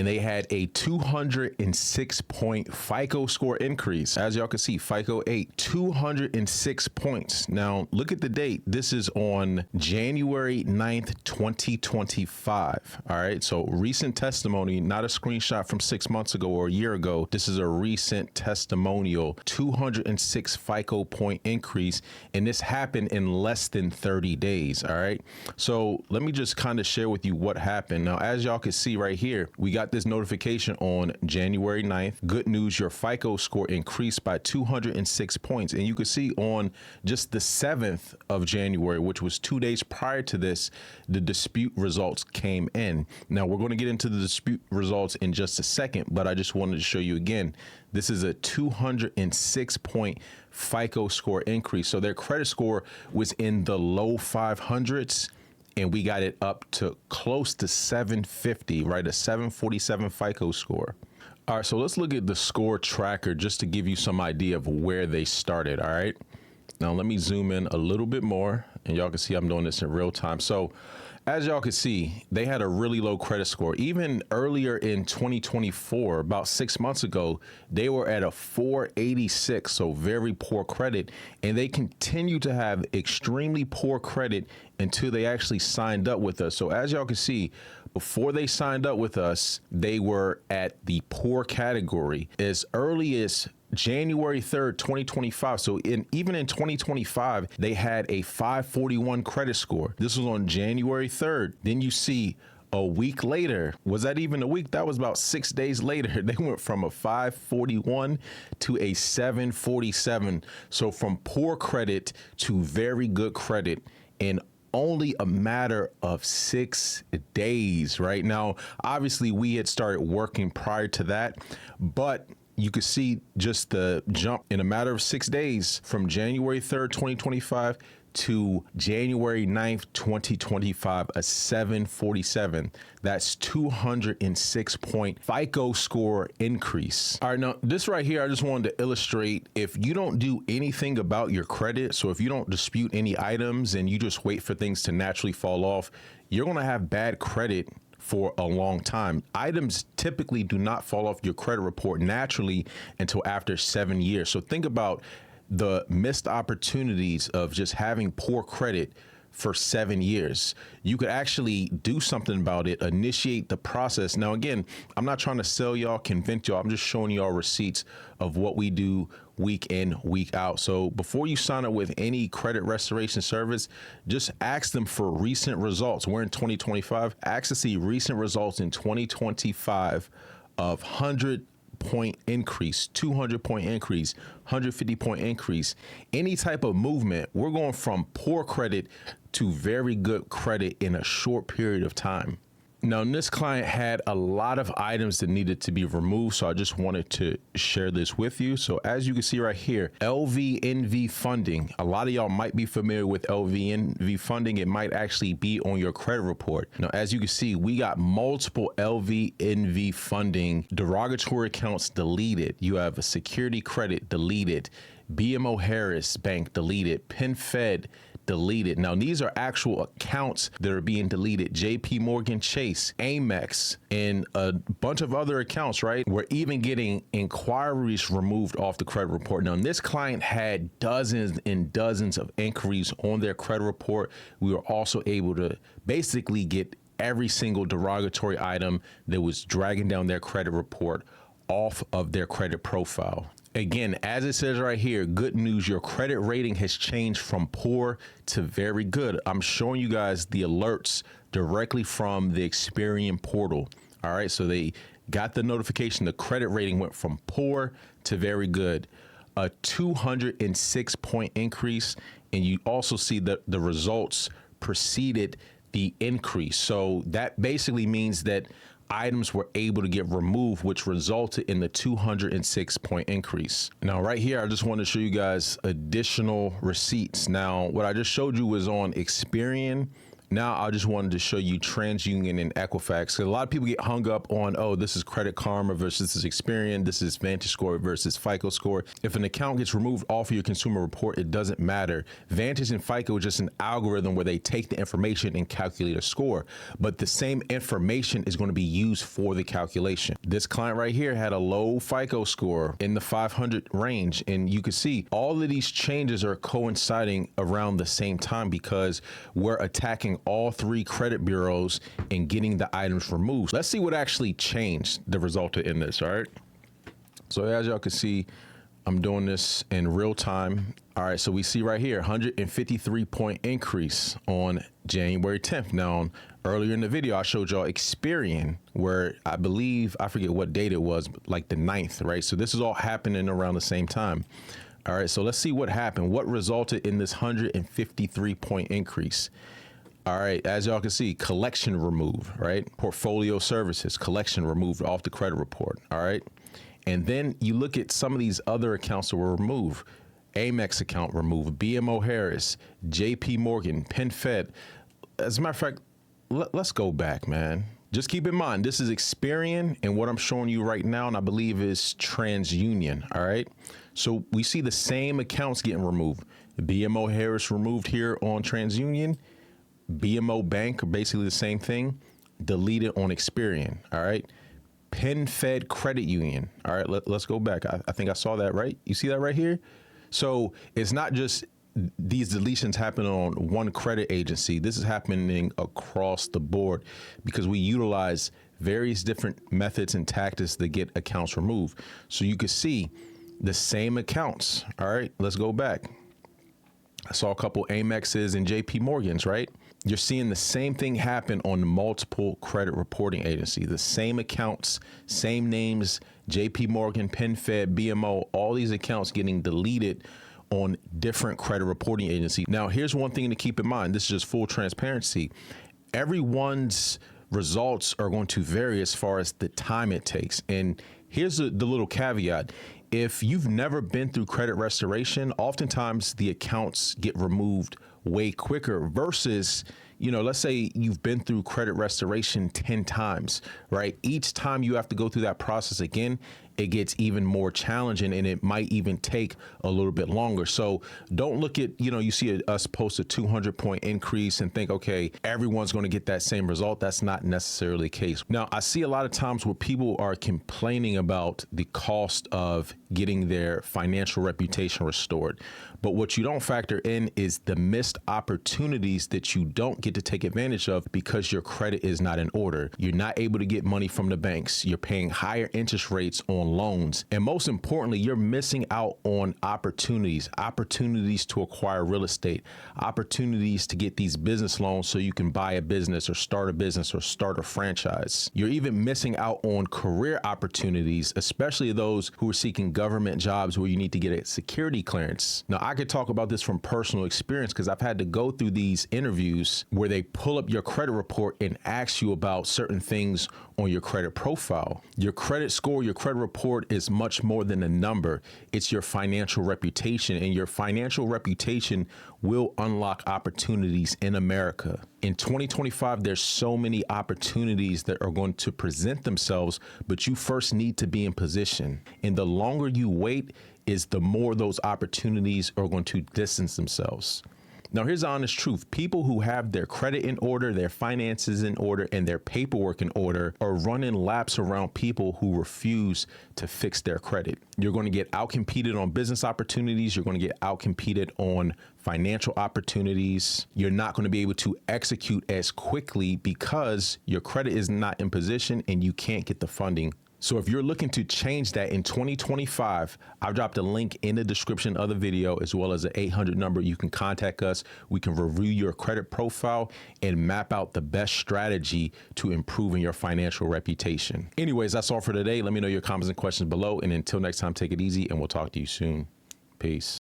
and they had a 206 point FICO score increase. As y'all can see, FICO 8, 206 points. Now look at the date. This is on January 9th, 2025. All right. So recent testimony, not a screenshot from 6 months ago or a year ago. This is a recent testimonial, 206 FICO point increase. And this happened in less than 30 days. All right. So let me just kind of share with you what happened. Now, as y'all can see right here, we got this notification on January 9th. Good news, your FICO score increased by 206 points. And you can see on just the 7th of January, which was 2 days prior to this, the dispute results came in. Now, we're going to get into the dispute results in just a second, but I just wanted to show you again, this is a 206 point FICO score increase. So their credit score was in the low 500s. And we got it up to close to 750, right? A 747 FICO score. All right, so let's look at the score tracker just to give you some idea of where they started, all right? Now, let me zoom in a little bit more, and y'all can see I'm doing this in real time. So as y'all can see, they had a really low credit score. Even earlier in 2024, about 6 months ago, they were at a 486, so very poor credit. And they continue to have extremely poor credit until they actually signed up with us. So as y'all can see, before they signed up with us, they were at the poor category as early as January 3rd, 2025. So even in 2025, they had a 541 credit score. This was on January 3rd. Then you see a week later, was that even a week? That was about 6 days later. They went from a 541 to a 747. So from poor credit to very good credit in only a matter of 6 days, right? Now, obviously we had started working prior to that, but you could see just the jump in a matter of 6 days from January 3rd, 2025 to January 9th, 2025, a 747. That's 206 point FICO score increase. All right, now this right here, I just wanted to illustrate, if you don't do anything about your credit, so if you don't dispute any items and you just wait for things to naturally fall off, you're gonna have bad credit for a long time. Items typically do not fall off your credit report naturally until after 7 years. So think about the missed opportunities of just having poor credit for 7 years. You could actually do something about it, initiate the process. Now, again, I'm not trying to sell y'all, convince y'all. I'm just showing y'all receipts of what we do week in, week out. So before you sign up with any credit restoration service, just ask them for recent results. We're in 2025. Ask to see recent results in 2025 of 100 point increase, 200 point increase, 150 point increase, any type of movement. We're going from poor credit to very good credit in a short period of time. Now, this client had a lot of items that needed to be removed, so I just wanted to share this with you. So as you can see right here, LVNV funding. A lot of y'all might be familiar with LVNV funding. It might actually be on your credit report. Now, as you can see, we got multiple LVNV funding, derogatory accounts deleted. You have a security credit deleted, BMO Harris Bank deleted, PenFed deleted. Now, these are actual accounts that are being deleted. JP Morgan Chase, Amex, and a bunch of other accounts, right? We're even getting inquiries removed off the credit report. Now, this client had dozens and dozens of inquiries on their credit report. We were also able to basically get every single derogatory item that was dragging down their credit report off of their credit profile. Again, as it says right here, good news, your credit rating has changed from poor to very good. I'm showing you guys the alerts directly from the Experian portal. All right, so they got the notification, the credit rating went from poor to very good, a 206 point increase. And you also see that the results preceded the increase. So that basically means that items were able to get removed, which resulted in the 206 point increase. Now, right here, I just want to show you guys additional receipts. Now, what I just showed you was on Experian Now I just wanted to show you TransUnion and Equifax. A lot of people get hung up on, oh, this is Credit Karma versus this is Experian, this is Vantage Score versus FICO Score. If an account gets removed off of your consumer report, it doesn't matter. Vantage and FICO is just an algorithm where they take the information and calculate a score, but the same information is going to be used for the calculation. This client right here had a low FICO score in the 500 range, and you can see all of these changes are coinciding around the same time because we're attacking all three credit bureaus and getting the items removed. Let's see what actually changed that resulted in this, all right? So as y'all can see, I'm doing this in real time. All right, so we see right here, 153-point increase on January 10th. Now, earlier in the video, I showed y'all Experian, where I believe, I forget what date it was, but like the 9th, right? So this is all happening around the same time. All right, so let's see what happened. What resulted in this 153-point increase? All right, as y'all can see, collection removed, right? Portfolio services, collection removed off the credit report, all right? And then you look at some of these other accounts that were removed. Amex account removed, BMO Harris, JP Morgan, PenFed. As a matter of fact, let's go back, man. Just keep in mind, this is Experian, and what I'm showing you right now, and I believe is TransUnion, all right? So we see the same accounts getting removed. BMO Harris removed here on TransUnion, BMO Bank, basically the same thing, deleted on Experian, all right? PenFed Credit Union, all right, let's go back. I think I saw that, right? You see that right here? So it's not just these deletions happen on one credit agency. This is happening across the board because we utilize various different methods and tactics to get accounts removed. So you can see the same accounts, all right? Let's go back. I saw a couple Amexes and JP Morgans, right? You're seeing the same thing happen on multiple credit reporting agencies. The same accounts, same names, JP Morgan, PenFed, BMO, all these accounts getting deleted on different credit reporting agencies. Now, here's one thing to keep in mind. This is just full transparency. Everyone's results are going to vary as far as the time it takes. And here's the little caveat. If you've never been through credit restoration, oftentimes the accounts get removed way quicker versus, you know, let's say you've been through credit restoration 10 times, right? Each time you have to go through that process again, it gets even more challenging and it might even take a little bit longer. So don't look at, you know, you see us post a 200-point increase and think, okay, everyone's going to get that same result. That's not necessarily the case. Now, I see a lot of times where people are complaining about the cost of getting their financial reputation restored. But what you don't factor in is the missed opportunities that you don't get to take advantage of because your credit is not in order. You're not able to get money from the banks. You're paying higher interest rates on loans. And most importantly, you're missing out on opportunities to acquire real estate, opportunities to get these business loans so you can buy a business or start a franchise. You're even missing out on career opportunities, especially those who are seeking government jobs where you need to get a security clearance. Now, I could talk about this from personal experience because I've had to go through these interviews where they pull up your credit report and ask you about certain things on your credit profile. Your credit score, your credit report is much more than a number. It's your financial reputation, and your financial reputation will unlock opportunities in America. In 2025, there's so many opportunities that are going to present themselves, but you first need to be in position. And the longer you wait is the more those opportunities are going to distance themselves. Now, here's the honest truth. People who have their credit in order, their finances in order, and their paperwork in order are running laps around people who refuse to fix their credit. You're going to get outcompeted on business opportunities. You're going to get outcompeted on financial opportunities. You're not going to be able to execute as quickly because your credit is not in position and you can't get the funding. So if you're looking to change that in 2025, I've dropped a link in the description of the video as well as an 800 number. You can contact us. We can review your credit profile and map out the best strategy to improving your financial reputation. Anyways, that's all for today. Let me know your comments and questions below. And until next time, take it easy and we'll talk to you soon. Peace.